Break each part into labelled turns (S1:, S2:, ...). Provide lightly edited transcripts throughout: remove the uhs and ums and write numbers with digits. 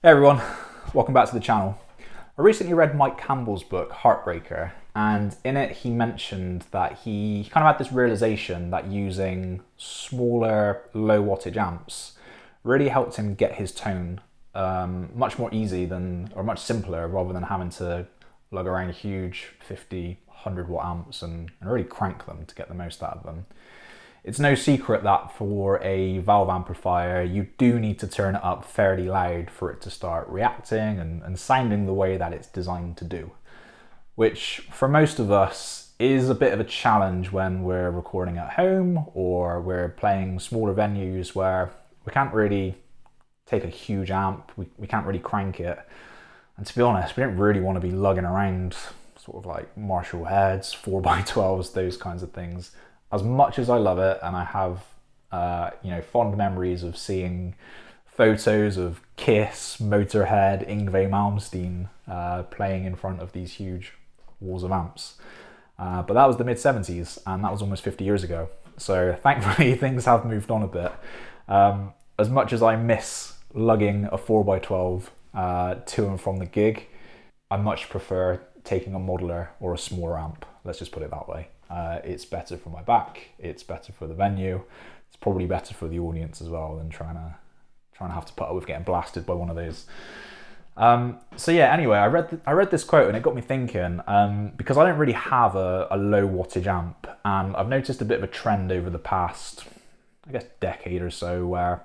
S1: Hey everyone, welcome back to the channel. I recently read Mike Campbell's book, Heartbreaker, and in it he mentioned that he kind of had this realization that using smaller low wattage amps really helped him get his tone much more easy or much simpler rather than having to lug around huge 50, 100 watt amps and really crank them to get the most out of them. It's no secret that for a valve amplifier, you do need to turn it up fairly loud for it to start reacting and sounding the way that it's designed to do, which for most of us is a bit of a challenge when we're recording at home or we're playing smaller venues where we can't really take a huge amp, we can't really crank it. And to be honest, we don't really want to be lugging around sort of like Marshall heads, 4x12s, those kinds of things. As much as I love it, and I have fond memories of seeing photos of Kiss, Motorhead, Yngwie Malmsteen playing in front of these huge walls of amps. But that was the mid-70s, and that was almost 50 years ago. So thankfully things have moved on a bit. As much as I miss lugging a 4x12 to and from the gig, I much prefer taking a modeler or a smaller amp. Let's just put it that way. It's better for my back, it's better for the venue, it's probably better for the audience as well than trying to have to put up with getting blasted by one of those. So yeah, anyway, I read this quote and it got me thinking, because I don't really have a low wattage amp, and I've noticed a bit of a trend over the past, I guess, decade or so, where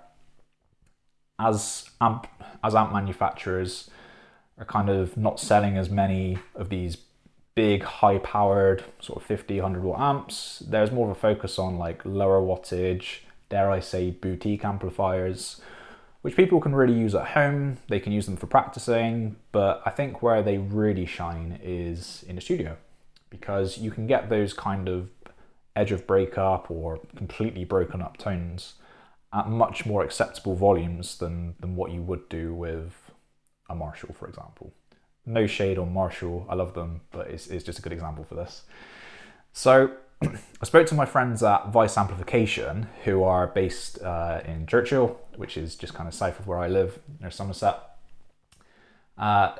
S1: as amp manufacturers are kind of not selling as many of these big high powered sort of 50, 100 watt amps. There's more of a focus on like lower wattage, dare I say boutique amplifiers, which people can really use at home. They can use them for practicing, but I think where they really shine is in the studio, because you can get those kind of edge of breakup or completely broken up tones at much more acceptable volumes than what you would do with a Marshall, for example. No shade on Marshall, I love them, but it's just a good example for this. So I spoke to my friends at Vyse Amplification, who are based in Churchill, which is just kind of south of where I live, near Somerset. Because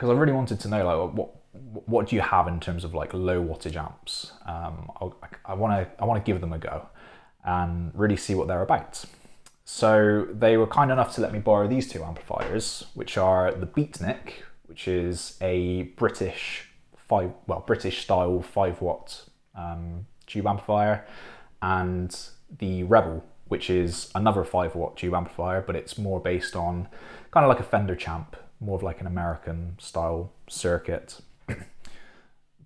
S1: I really wanted to know, like, what do you have in terms of like low wattage amps? I want to give them a go and really see what they're about. So they were kind enough to let me borrow these two amplifiers, which are the Beatnik, which is a British style 5 watt tube amplifier, and the Rebel, which is another 5 watt tube amplifier, but it's more based on kind of like a Fender Champ, more of like an American style circuit.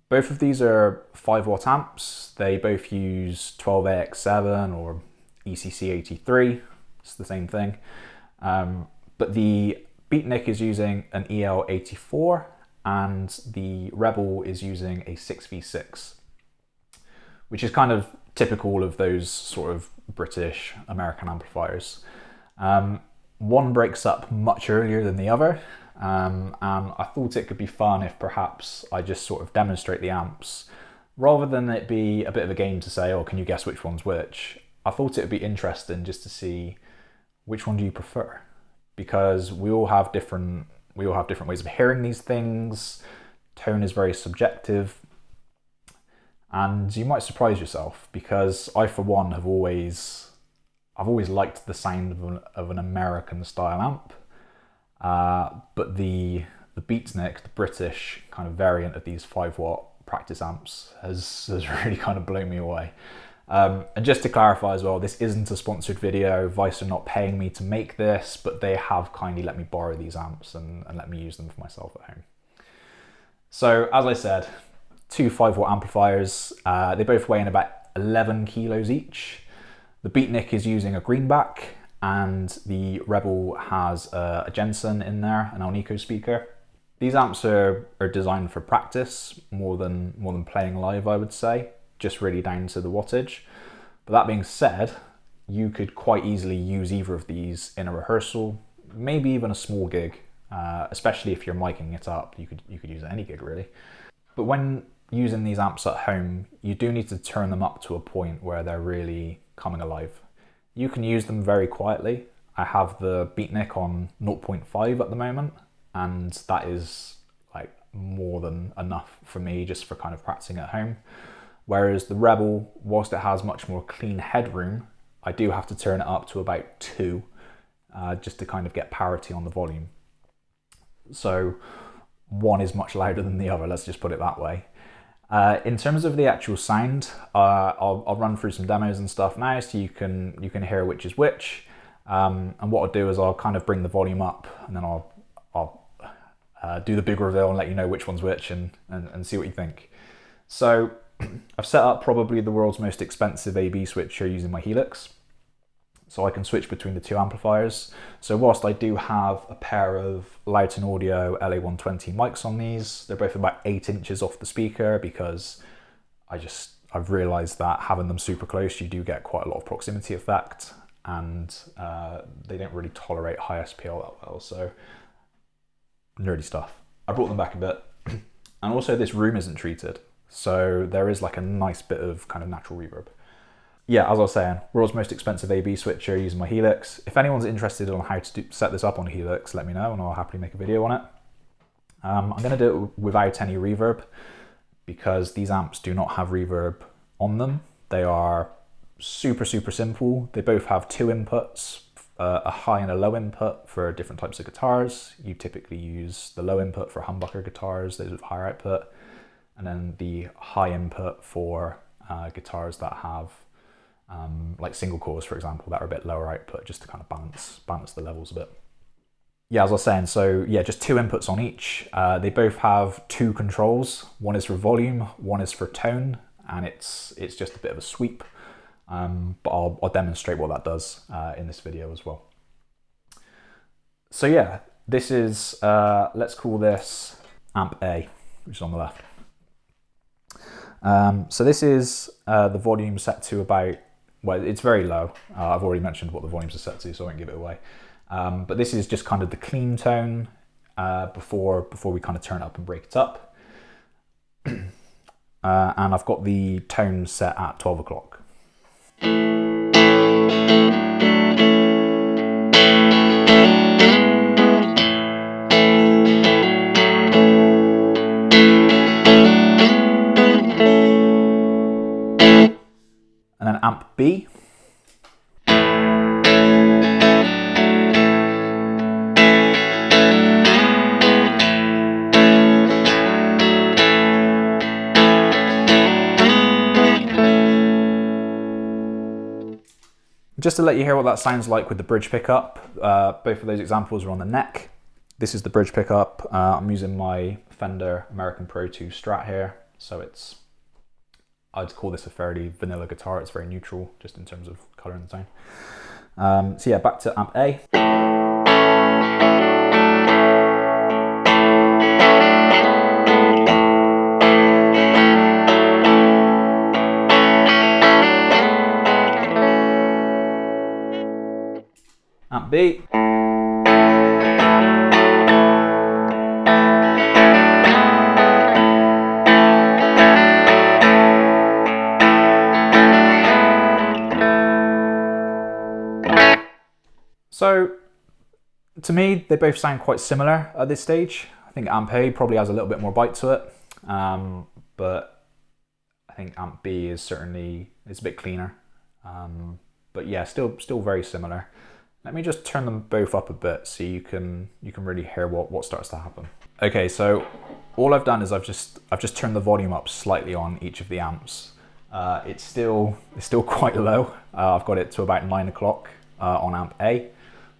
S1: Both of these are 5 watt amps. They both use 12AX7 or ECC83. It's the same thing. But the Beatnik is using an EL84 and the Rebel is using a 6v6, which is kind of typical of those sort of British American amplifiers. One breaks up much earlier than the other, and I thought it could be fun if perhaps I just sort of demonstrate the amps rather than it be a bit of a game to say, oh, can you guess which one's which? I thought it would be interesting just to see which one do you prefer, because we all have different ways of hearing these things. Tone is very subjective, and you might surprise yourself, because I, for one, I've always liked the sound of an American style amp, but the Beatnik, the British kind of variant of these 5 watt practice amps, has really kind of blown me away. And just to clarify as well, this isn't a sponsored video. Vyse are not paying me to make this, but they have kindly let me borrow these amps and let me use them for myself at home. So as I said, two 5 watt amplifiers. They both weigh in about 11 kilos each. The Beatnik is using a greenback, and the Rebel has a Jensen in there, an Alnico speaker. These amps are designed for practice more than playing live, I would say, just really down to the wattage. But that being said, you could quite easily use either of these in a rehearsal, maybe even a small gig, especially if you're miking it up. You could use it at any gig really. But when using these amps at home, you do need to turn them up to a point where they're really coming alive. You can use them very quietly, I have the Beatnik on 0.5 at the moment, and that is like more than enough for me just for kind of practicing at home. Whereas the Rebel, whilst it has much more clean headroom, I do have to turn it up to about 2 just to kind of get parity on the volume. So one is much louder than the other, let's just put it that way. In terms of the actual sound, I'll run through some demos and stuff now so you can hear which is which. And what I'll do is I'll kind of bring the volume up, and then I'll do the big reveal and let you know which one's which and see what you think. So I've set up probably the world's most expensive AB switcher using my Helix. So I can switch between the 2 amplifiers. So whilst I do have a pair of Loughton Audio LA120 mics on these, they're both about 8 inches off the speaker because I've realized that having them super close, you do get quite a lot of proximity effect, and they don't really tolerate high SPL that well. So nerdy stuff. I brought them back a bit. And also this room isn't treated, so there is like a nice bit of kind of natural reverb. Yeah, as I was saying, world's most expensive AB switcher using my Helix. If anyone's interested on how to set this up on a Helix, let me know and I'll happily make a video on it. I'm going to do it without any reverb because these amps do not have reverb on them. They are super simple. They both have 2 inputs, a high and a low input for different types of guitars. You typically use the low input for humbucker guitars, those with higher output, and then the high input for guitars that have like single cores, for example, that are a bit lower output, just to kind of balance the levels a bit. Yeah, as I was saying, so yeah, just 2 inputs on each. They both have 2 controls. One is for volume, one is for tone, and it's just a bit of a sweep. But I'll demonstrate what that does in this video as well. So yeah, this is, let's call this amp A, which is on the left. So this is the volume set to about, well, it's very low. I've already mentioned what the volumes are set to, so I won't give it away. But this is just kind of the clean tone before we kind of turn it up and break it up. And I've got the tone set at 12 o'clock. And then amp B. Just to let you hear what that sounds like with the bridge pickup, both of those examples are on the neck. This is the bridge pickup. I'm using my Fender American Pro 2 Strat here, so I'd call this a fairly vanilla guitar. It's very neutral, just in terms of colour and tone. So yeah, back to amp A. Amp B. So, to me, they both sound quite similar at this stage. I think amp A probably has a little bit more bite to it, but I think amp B is certainly, it's a bit cleaner. But yeah, still very similar. Let me just turn them both up a bit so you can really hear what starts to happen. Okay, so all I've done is I've just turned the volume up slightly on each of the amps. It's still quite low. I've got it to about 9 o'clock on amp A,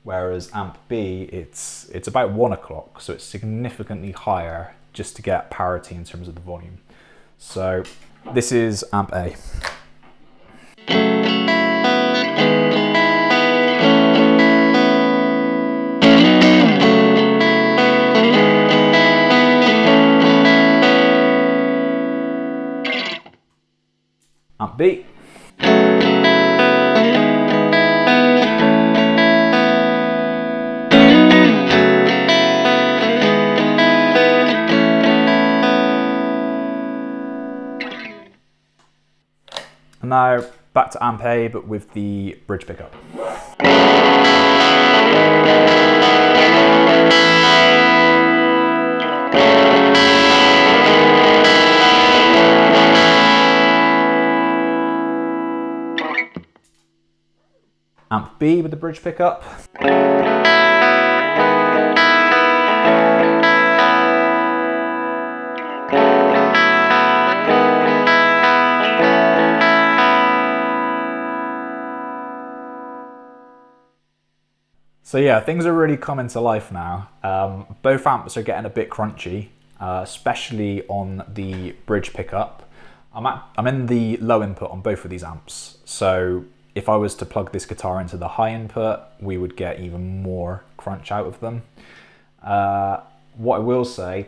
S1: whereas amp B it's about 1 o'clock, so it's significantly higher just to get parity in terms of the volume. So this is amp A. Amp B. And now back to amp A, but with the bridge pickup. Amp B with the bridge pickup. So yeah, things are really coming to life now. Both amps are getting a bit crunchy, especially on the bridge pickup. I'm in the low input on both of these amps, so if I was to plug this guitar into the high input, we would get even more crunch out of them. What I will say,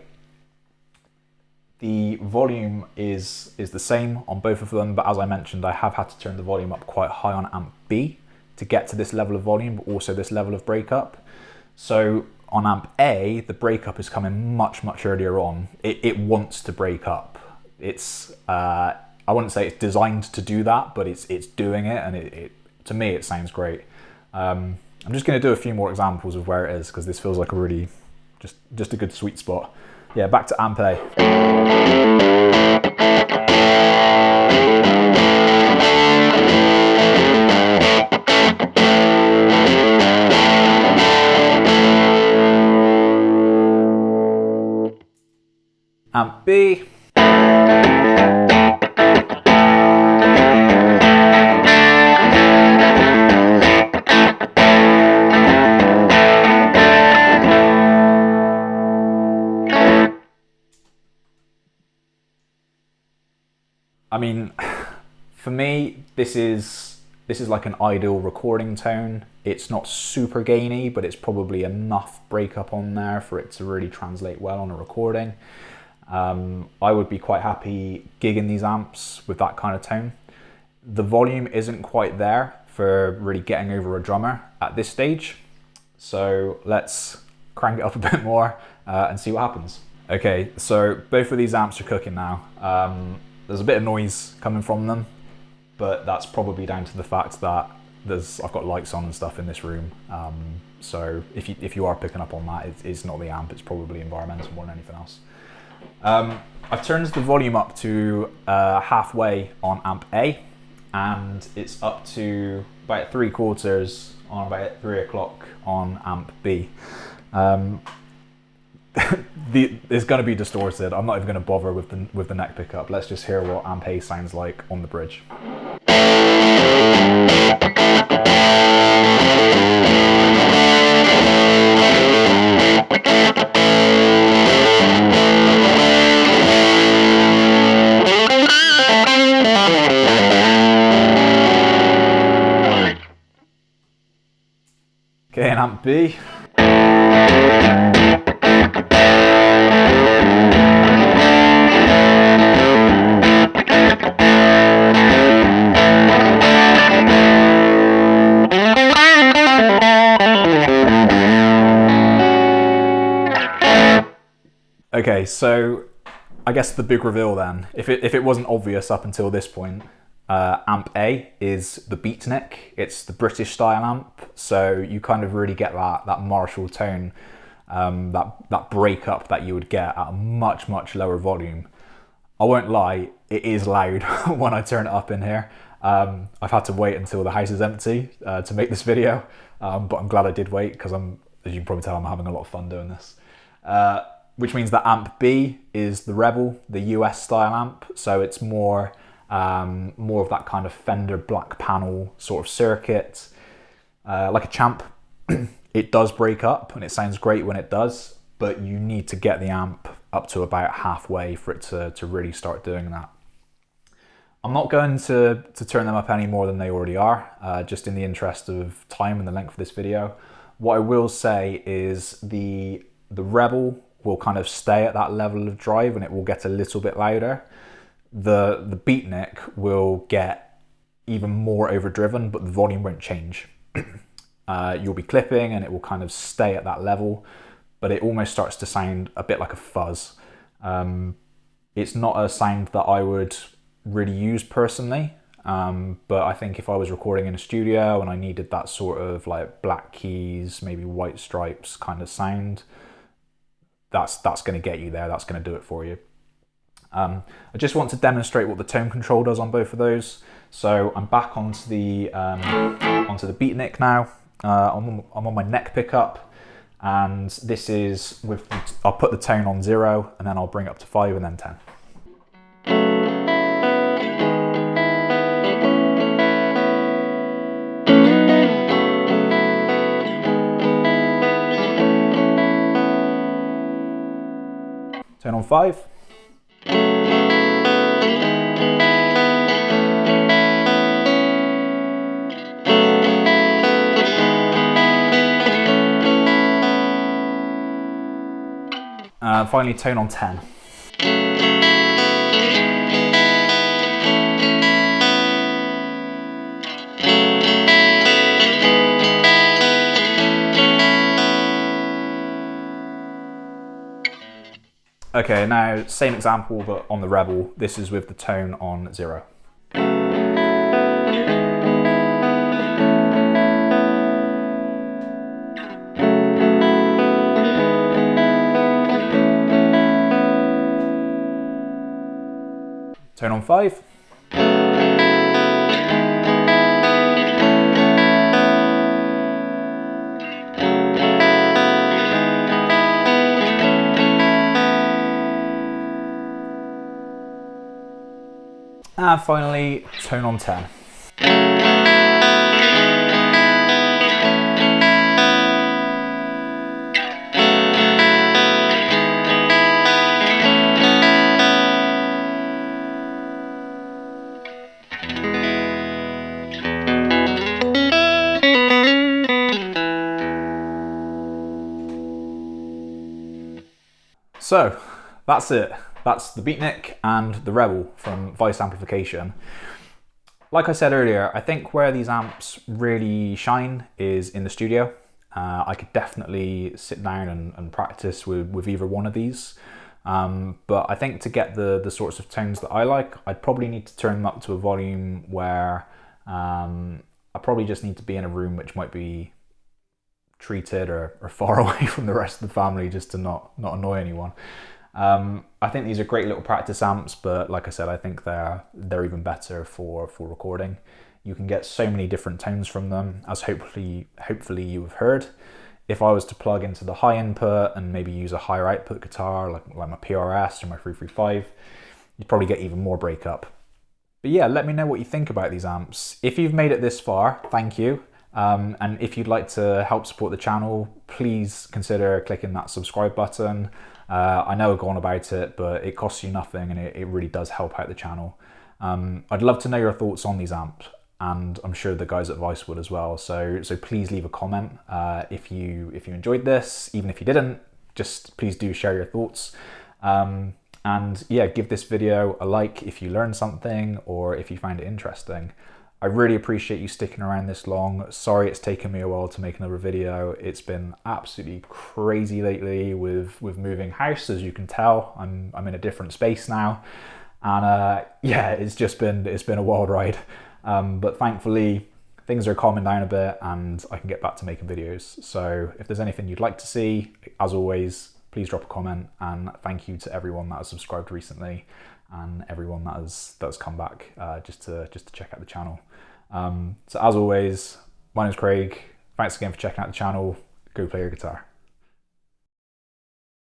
S1: the volume is the same on both of them, but as I mentioned, I have had to turn the volume up quite high on amp B to get to this level of volume, but also this level of breakup. So on amp A, the breakup is coming much, much earlier on. It wants to break up. It's, I wouldn't say it's designed to do that, but it's doing it, and to me, it sounds great. I'm just gonna do a few more examples of where it is, because this feels like a really, just a good sweet spot. Yeah, back to amp A. Amp B. I mean, for me, this is like an ideal recording tone. It's not super gainy, but it's probably enough breakup on there for it to really translate well on a recording. I would be quite happy gigging these amps with that kind of tone. The volume isn't quite there for really getting over a drummer at this stage. So let's crank it up a bit more and see what happens. Okay, so both of these amps are cooking now. There's a bit of noise coming from them, but that's probably down to the fact that I've got lights on and stuff in this room. So if you are picking up on that, it's not the amp, it's probably environmental more than anything else. I've turned the volume up to halfway on amp A, and it's up to about 3/4 on about 3 o'clock on amp B. It's going to be distorted. I'm not even going to bother with the neck pickup. Let's just hear what amp A sounds like on the bridge. Okay, and amp B. Okay, so I guess the big reveal then, if it wasn't obvious up until this point, amp A is the Beatnik. It's the British style amp, so you kind of really get that Marshall tone, that breakup that you would get at a much, much lower volume. I won't lie, it is loud when I turn it up in here. I've had to wait until the house is empty to make this video, but I'm glad I did wait, because as you can probably tell, I'm having a lot of fun doing this. Which means that amp B is the Rebel, the US style amp, so it's more of that kind of Fender black panel sort of circuit, like a Champ. It does break up and it sounds great when it does, but you need to get the amp up to about halfway for it to really start doing that. I'm not going to turn them up any more than they already are, just in the interest of time and the length of this video. What I will say is the Rebel will kind of stay at that level of drive and it will get a little bit louder. The Beatnik will get even more overdriven, but the volume won't change. You'll be clipping and it will kind of stay at that level, but it almost starts to sound a bit like a fuzz. It's not a sound that I would really use personally, but I think if I was recording in a studio and I needed that sort of like black keys, maybe white stripes kind of sound, that's going to get you there. That's going to do it for you. I just want to demonstrate what the tone control does on both of those. So I'm back onto the Beatnik now. I'm on my neck pickup, and this is with, I'll put the tone on 0 and then I'll bring it up to 5 and then 10. Tone on 5. Finally, tone on 10. Okay, now same example, but on the Rebel. This is with the tone on 0. Tone on 5. And finally, tone on 10. So that's it. That's the Beatnik and the Rebel from Vyse Amplification. Like I said earlier, I think where these amps really shine is in the studio. I could definitely sit down and practice with either one of these. But I think to get the sorts of tones that I like, I'd probably need to turn them up to a volume where I probably just need to be in a room which might be treated or far away from the rest of the family, just to not annoy anyone. I think these are great little practice amps, but like I said, I think they're even better for recording. You can get so many different tones from them, as hopefully you have heard. If I was to plug into the high input and maybe use a higher output guitar, like my PRS or my 335, you'd probably get even more breakup. But yeah, let me know what you think about these amps. If you've made it this far, thank you. And if you'd like to help support the channel, please consider clicking that subscribe button. I know I've gone about it, but it costs you nothing and it really does help out the channel. I'd love to know your thoughts on these amps, and I'm sure the guys at Vyse would as well. So please leave a comment if you enjoyed this. Even if you didn't, just please do share your thoughts. And yeah, give this video a like if you learned something or if you find it interesting. I really appreciate you sticking around this long. Sorry it's taken me a while to make another video. It's been absolutely crazy lately with moving house, as you can tell. I'm in a different space now. And yeah, it's been a wild ride. But thankfully, things are calming down a bit and I can get back to making videos. So if there's anything you'd like to see, as always, please drop a comment, and thank you to everyone that has subscribed recently and everyone that has come back just to check out the channel. So as always, my name's Craig. Thanks again for checking out the channel. Go play your guitar.